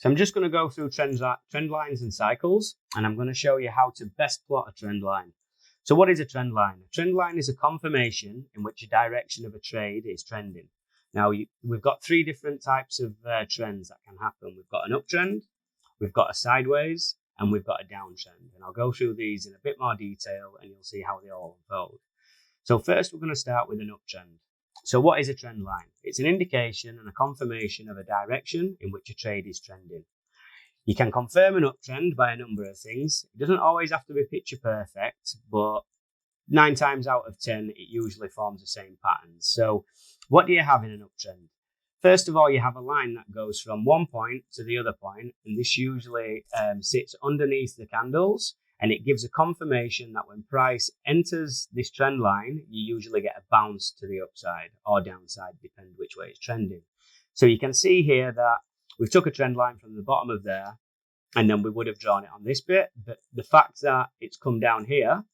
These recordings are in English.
So I'm just going to go through trend lines and cycles, and I'm going to show you how to best plot a trend line. So what is a trend line? A trend line is a confirmation in which a direction of a trade is trending. Now, we've got three different types of trends that can happen. We've got an uptrend, we've got a sideways, and we've got a downtrend. And I'll go through these in a bit more detail, and you'll see how they all unfold. So first, we're going to start with an uptrend. So what is a trend line? It's an indication and a confirmation of a direction in which a trade is trending. You can confirm an uptrend by a number of things. It doesn't always have to be picture perfect, but 9 times out of 10, it usually forms the same patterns. So what do you have in an uptrend? First of all, you have a line that goes from one point to the other point, and this usually sits underneath the candles, and it gives a confirmation that when price enters this trend line, you usually get a bounce to the upside or downside, depending which way it's trending. So you can see here that we've took a trend line from the bottom of there, and then we would have drawn it on this bit. But the fact that it's come down here,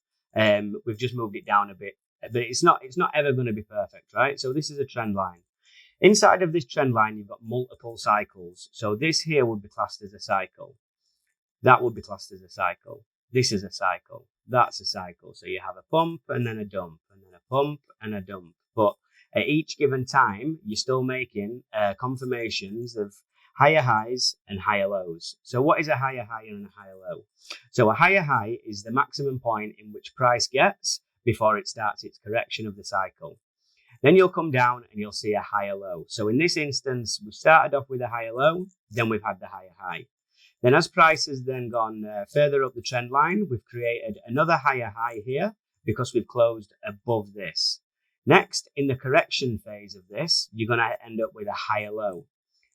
we've just moved it down a bit. But it's not ever going to be perfect, right? So this is a trend line. Inside of this trend line, you've got multiple cycles. So this here would be classed as a cycle. That would be classed as a cycle. This is a cycle. That's a cycle. So you have a pump and then a dump and then a pump and a dump. But at each given time, you're still making confirmations of higher highs and higher lows. So what is a higher high and a higher low? So a higher high is the maximum point in which price gets before it starts its correction of the cycle. Then you'll come down and you'll see a higher low. So in this instance, we started off with a higher low, then we've had the higher high. Then as price has then gone further up the trend line, we've created another higher high here because we've closed above this. Next, in the correction phase of this, you're going to end up with a higher low.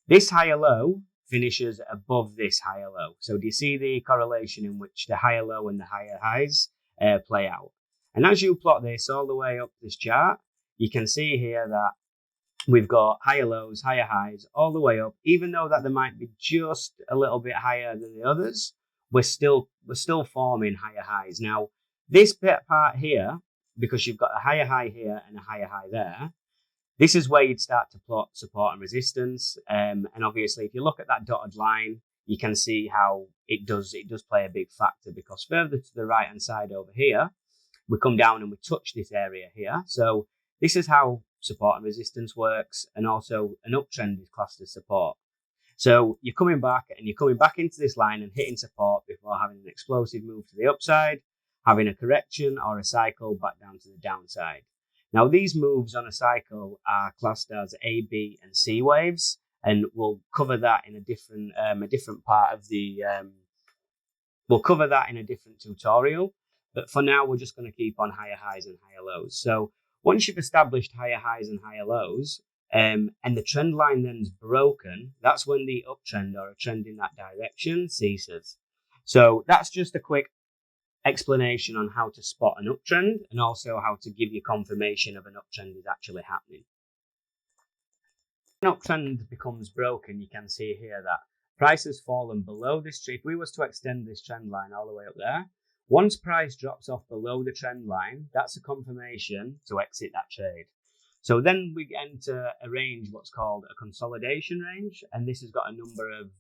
This higher low finishes above this higher low. So do you see the correlation in which the higher low and the higher highs play out? And as you plot this all the way up this chart, you can see here that we've got higher lows, higher highs, all the way up. Even though that they might be just a little bit higher than the others, we're still forming higher highs. Now, this part here, because you've got a higher high here and a higher high there, this is where you'd start to plot support and resistance. And obviously, if you look at that dotted line, you can see how it does play a big factor, because further to the right-hand side over here, we come down and we touch this area here. So this is how support and resistance works, and also an uptrend is classed as support. So you're coming back into this line and hitting support before having an explosive move to the upside, having a correction or a cycle back down to the downside. Now these moves on a cycle are classed as A, B, and C waves, and we'll cover that in a different part of the. We'll cover that in a different tutorial, but for now we're just going to keep on higher highs and higher lows. So once you've established higher highs and higher lows, and the trend line then's broken, that's when the uptrend or a trend in that direction ceases. So that's just a quick explanation on how to spot an uptrend, and also how to give you confirmation of an uptrend is actually happening. When an uptrend becomes broken, you can see here that price has fallen below this tree. If we was to extend this trend line all the way up there, once price drops off below the trend line, that's a confirmation to exit that trade. So then we enter a range, what's called a consolidation range, and this has got a number of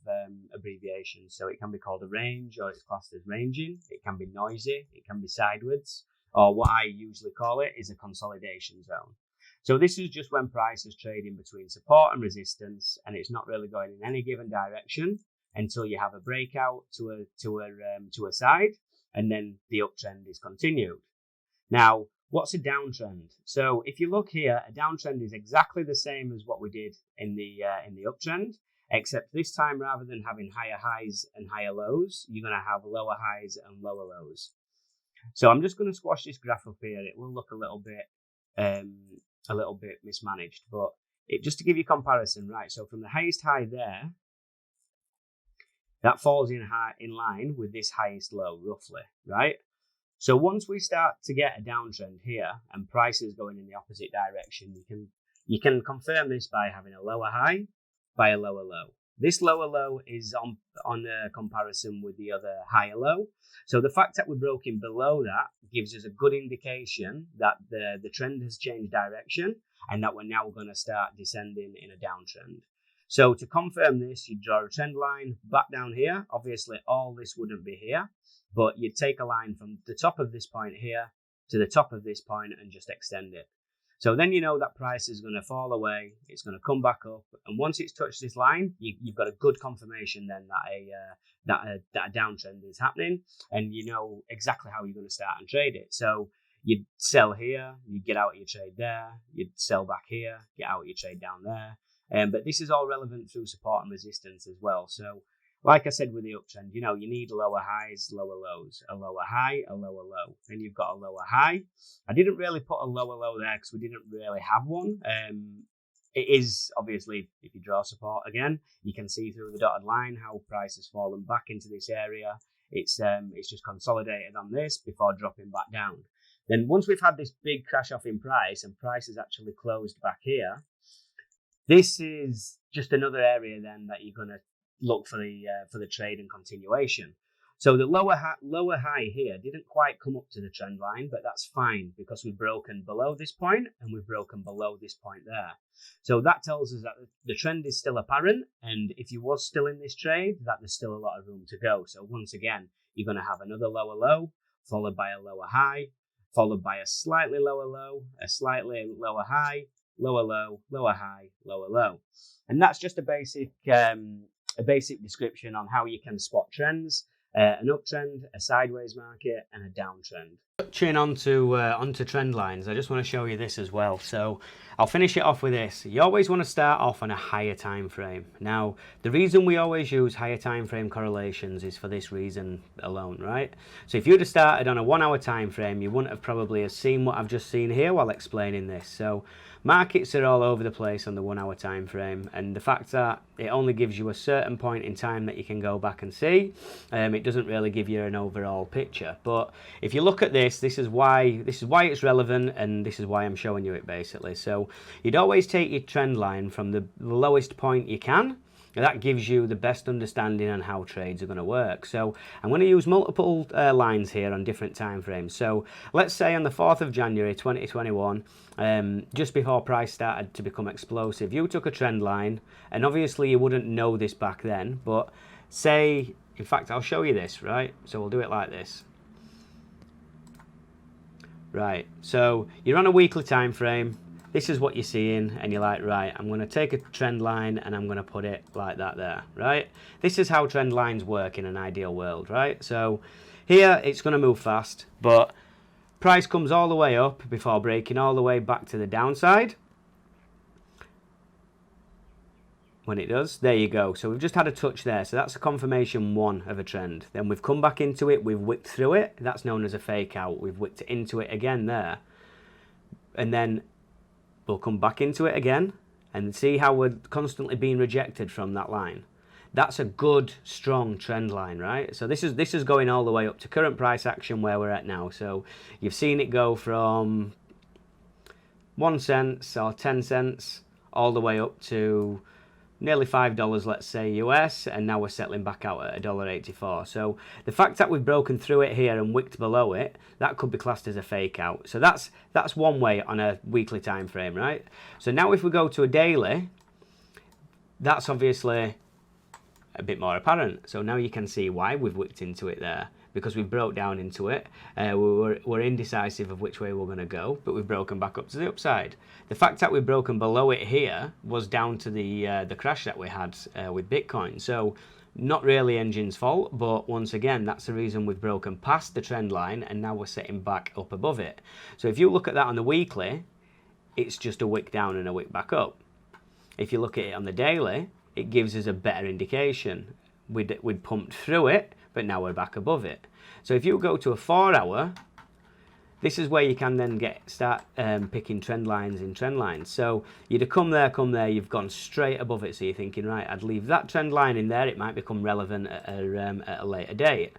abbreviations. So it can be called a range, or it's classed as ranging. It can be noisy, it can be sideways, or what I usually call it is a consolidation zone. So this is just when price is trading between support and resistance, and it's not really going in any given direction until you have a breakout to a side, and then the uptrend is continued. Now, what's a downtrend? So if you look here, a downtrend is exactly the same as what we did in the uptrend, except this time, rather than having higher highs and higher lows, you're going to have lower highs and lower lows. So I'm just going to squash this graph up here. It will look a little bit mismanaged, but just to give you comparison, right? So from the highest high there, that falls in line with this highest low, roughly, right? So once we start to get a downtrend here and prices going in the opposite direction, you can confirm this by having a lower high by a lower low. This lower low is on a comparison with the other higher low. So the fact that we're broken below that gives us a good indication that the trend has changed direction, and that we're now going to start descending in a downtrend. So to confirm this, you'd draw a trend line back down here. Obviously, all this wouldn't be here, but you'd take a line from the top of this point here to the top of this point and just extend it. So then you know that price is going to fall away, it's going to come back up, and once it's touched this line, you've got a good confirmation then that a downtrend is happening, and you know exactly how you're going to start and trade it. So you'd sell here, you'd get out of your trade there, you'd sell back here, get out of your trade down there. But this is all relevant through support and resistance as well. So like I said with the uptrend, you know, you need lower highs, lower lows, a lower high, a lower low. Then you've got a lower high. I didn't really put a lower low there because we didn't really have one. It is obviously, if you draw support again, you can see through the dotted line how price has fallen back into this area. It's just consolidated on this before dropping back down. Then once we've had this big crash off in price and price has actually closed back here, this is just another area then that you're going to look for the trade and continuation. So the lower high here didn't quite come up to the trend line, but that's fine because we've broken below this point and we've broken below this point there. So that tells us that the trend is still apparent, and if you was still in this trade, that there's still a lot of room to go. So once again, you're going to have another lower low, followed by a lower high, followed by a slightly lower low, a slightly lower high, lower low, lower high, lower low. And that's just a basic description on how you can spot trends, an uptrend, a sideways market, and a downtrend. Touching onto trend lines, I just want to show you this as well. So I'll finish it off with this. You always want to start off on a higher time frame. Now, the reason we always use higher time frame correlations is for this reason alone, right? So if you'd have started on a 1 hour time frame, you wouldn't have probably seen what I've just seen here while explaining this. So markets are all over the place on the 1 hour time frame, and the fact that it only gives you a certain point in time that you can go back and see, it doesn't really give you an overall picture. But if you look at this is why it's relevant, and this is why I'm showing you it basically. So you'd always take your trend line from the lowest point you can. That gives you the best understanding on how trades are going to work. So I'm going to use multiple lines here on different time frames. So let's say on the 4th of January 2021, just before price started to become explosive, you took a trend line, and obviously you wouldn't know this back then, but say, in fact, I'll show you this, right? So we'll do it like this. Right, so you're on a weekly time frame. This is what you're seeing, and you're like, right, I'm going to take a trend line and I'm going to put it like that there, right? This is how trend lines work in an ideal world, right? So here it's going to move fast, but price comes all the way up before breaking all the way back to the downside. When it does, there you go. So we've just had a touch there. So that's a confirmation 1 of a trend. Then we've come back into it, we've wicked through it. That's known as a fake out. We've wicked into it again there. And then we'll come back into it again and see how we're constantly being rejected from that line. That's a good, strong trend line, right? So this is going all the way up to current price action where we're at now. So you've seen it go from 1 cent or 10 cents all the way up to nearly $5, let's say, US, and now we're settling back out at $1.84. So the fact that we've broken through it here and wicked below it, that could be classed as a fake out. So that's one way on a weekly time frame, right? So now if we go to a daily, that's obviously a bit more apparent. So now you can see why we've wicked into it there, because we broke down into it. We're indecisive of which way we're going to go, but we've broken back up to the upside. The fact that we've broken below it here was down to the crash that we had with Bitcoin. So not really Engine's fault, but once again, that's the reason we've broken past the trend line and now we're setting back up above it. So if you look at that on the weekly, it's just a wick down and a wick back up. If you look at it on the daily, it gives us a better indication. We'd pumped through it, but now we're back above it. So if you go to a 4 hour, this is where you can then start picking trend lines in trend lines. So you'd have come there, you've gone straight above it. So you're thinking, right, I'd leave that trend line in there. It might become relevant at a later date.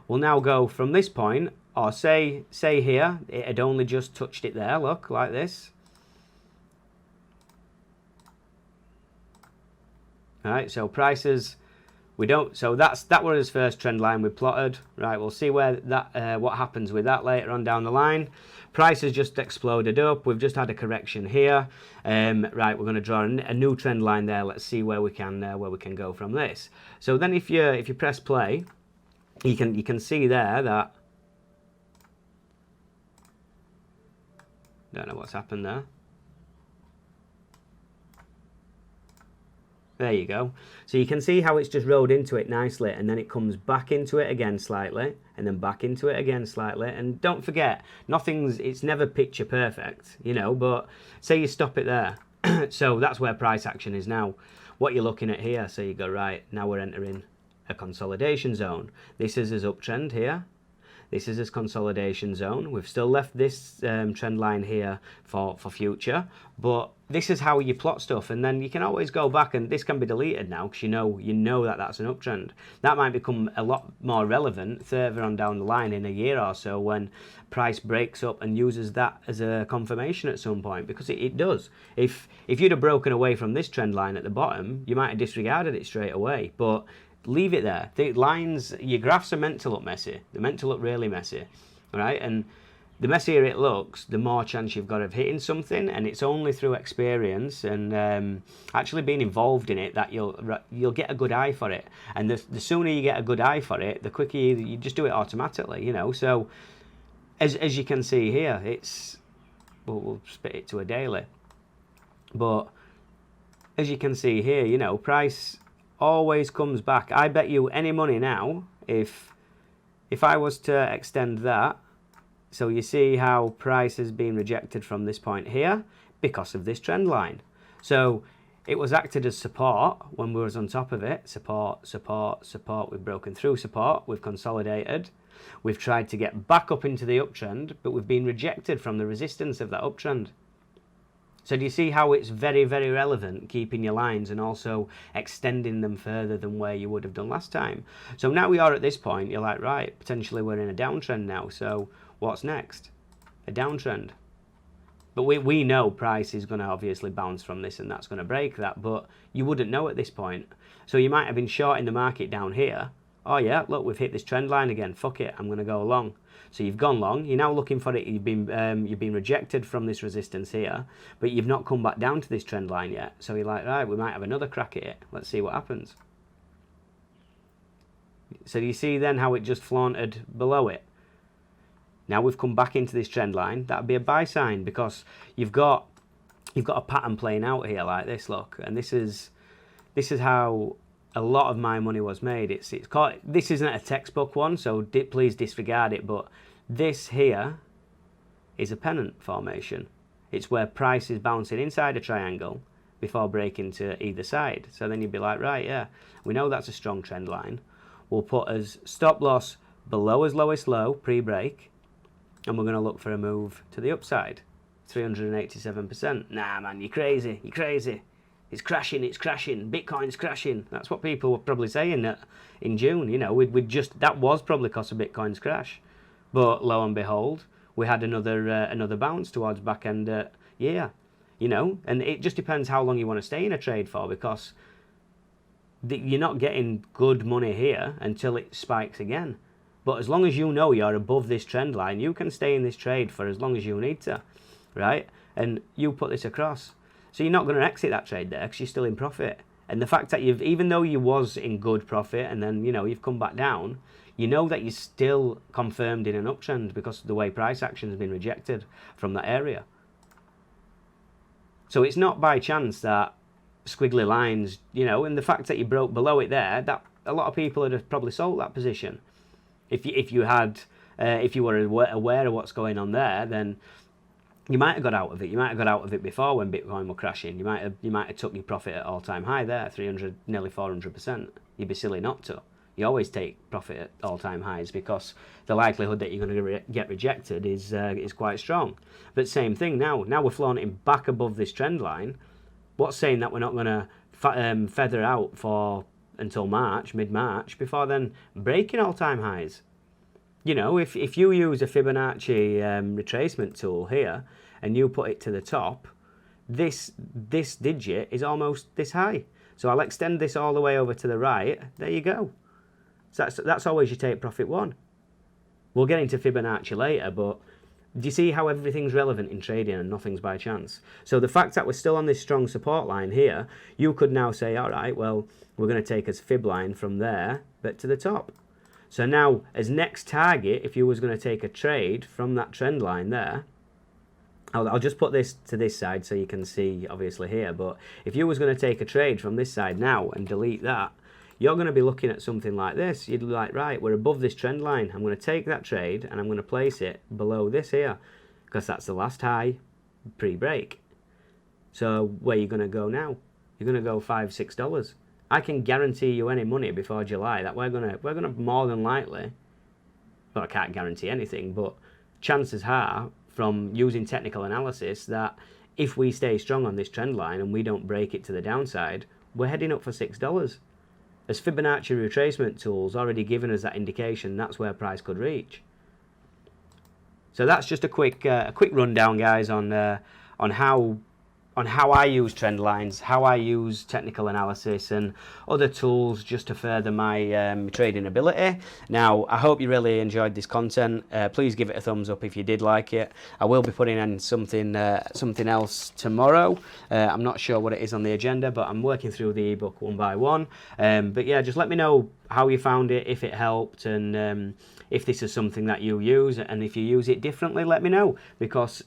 We'll now go from this point, or say here, it had only just touched it there, look, like this. All right, so prices We don't, so that was his first trend line we plotted. Right, we'll see where that what happens with that later on down the line. Price has just exploded up. We've just had a correction here. Right, we're going to draw a new trend line there. Let's see where we can go from this. So then, if you press play, you can see there that, don't know what's happened there. There you go. So you can see how it's just rode into it nicely, and then it comes back into it again slightly, and then back into it again slightly. And don't forget, it's never picture perfect, you know, but say you stop it there. So that's where price action is now. What you're looking at here, so you go, right, now we're entering a consolidation zone. This is his uptrend here. This is his consolidation zone. We've still left this trend line here for future, but this is how you plot stuff, and then you can always go back, and this can be deleted now because you know that that's an uptrend. That might become a lot more relevant further on down the line in a year or so when price breaks up and uses that as a confirmation at some point, because it does. If you'd have broken away from this trend line at the bottom, you might have disregarded it straight away, but leave it there. The lines, your graphs are meant to look messy. They're meant to look really messy, right? And the messier it looks, the more chance you've got of hitting something, and it's only through experience and actually being involved in it that you'll get a good eye for it. And the sooner you get a good eye for it, the quicker you just do it automatically, you know. So as you can see here, it's we'll spit it to a daily, but as you can see here, you know, price always comes back. I bet you any money now, if I was to extend that, so you see how price has been rejected from this point here because of this trend line. So it was acted as support when we was on top of it. Support, support, support. We've broken through support. We've consolidated. We've tried to get back up into the uptrend, but we've been rejected from the resistance of that uptrend. So do you see how it's very, very relevant keeping your lines and also extending them further than where you would have done last time? So now we are at this point, you're like, right, potentially we're in a downtrend now. So what's next? A downtrend. But we know price is going to obviously bounce from this and that's going to break that, but you wouldn't know at this point. So you might have been short in the market down here. Oh yeah, look, we've hit this trend line again. Fuck it, I'm going to go long. So you've gone long. You're now looking for it. You've been rejected from this resistance here, but you've not come back down to this trend line yet. So you're like, right, we might have another crack at it. Let's see what happens. So do you see then how it just flaunted below it? Now we've come back into this trend line. That'd be a buy sign because you've got a pattern playing out here like this. Look, and this is how a lot of my money was made. It's called, this isn't a textbook one, so please disregard it, but this here is a pennant formation. It's where price is bouncing inside a triangle before breaking to either side. So then you'd be like, right, yeah, we know that's a strong trend line. We'll put as stop loss below as lowest low pre-break, and we're going to look for a move to the upside. 387%. Nah, man, you're crazy. You're crazy. It's crashing, it's crashing, Bitcoin's crashing. That's what people were probably saying in June. You know, that was probably because of Bitcoin's crash. But lo and behold, we had another bounce towards back end year. You know, and it just depends how long you want to stay in a trade for, because you're not getting good money here until it spikes again. But as long as you know you're above this trend line, you can stay in this trade for as long as you need to, right? And you put this across. So you're not going to exit that trade there because you're still in profit. And the fact that even though you was in good profit and then, you know, you've come back down, you know that you're still confirmed in an uptrend because of the way price action has been rejected from that area. So it's not by chance that squiggly lines, you know, and the fact that you broke below it there, that a lot of people would have probably sold that position. If you were aware of what's going on there, then you might have got out of it. You might have got out of it before when Bitcoin were crashing. You might have took your profit at all-time high there, 300, nearly 400%. You'd be silly not to. You always take profit at all-time highs because the likelihood that you're going to get rejected is quite strong. But same thing now. Now we're flaunting back above this trend line. What's saying that we're not going to feather out for until March, mid-March, before then breaking all-time highs? You know, if you use a Fibonacci retracement tool here and you put it to the top, this digit is almost this high. So I'll extend this all the way over to the right. There you go. So that's always your take profit one. We'll get into Fibonacci later, but do you see how everything's relevant in trading and nothing's by chance? So the fact that we're still on this strong support line here, you could now say, all right, well, we're going to take as fib line from there, but to the top. So now, as next target, if you was going to take a trade from that trend line there, I'll just put this to this side so you can see, obviously, here, but if you was going to take a trade from this side now and delete that, you're going to be looking at something like this. You'd be like, right, we're above this trend line. I'm going to take that trade and I'm going to place it below this here because that's the last high pre-break. So where are you going to go now? You're going to go $5, $6. I can guarantee you any money before July that we're gonna more than likely, well, I can't guarantee anything, but chances are from using technical analysis that if we stay strong on this trend line and we don't break it to the downside, we're heading up for $6. As Fibonacci retracement tools already given us that indication, that's where price could reach. So that's just a quick rundown, guys, on how I use trend lines, how I use technical analysis and other tools just to further my trading ability. Now, I hope you really enjoyed this content. Please give it a thumbs up if you did like it. I will be putting in something else tomorrow. I'm not sure what it is on the agenda, but I'm working through the ebook one by one. But yeah, just let me know how you found it, if it helped, and if this is something that you use, and if you use it differently, let me know, because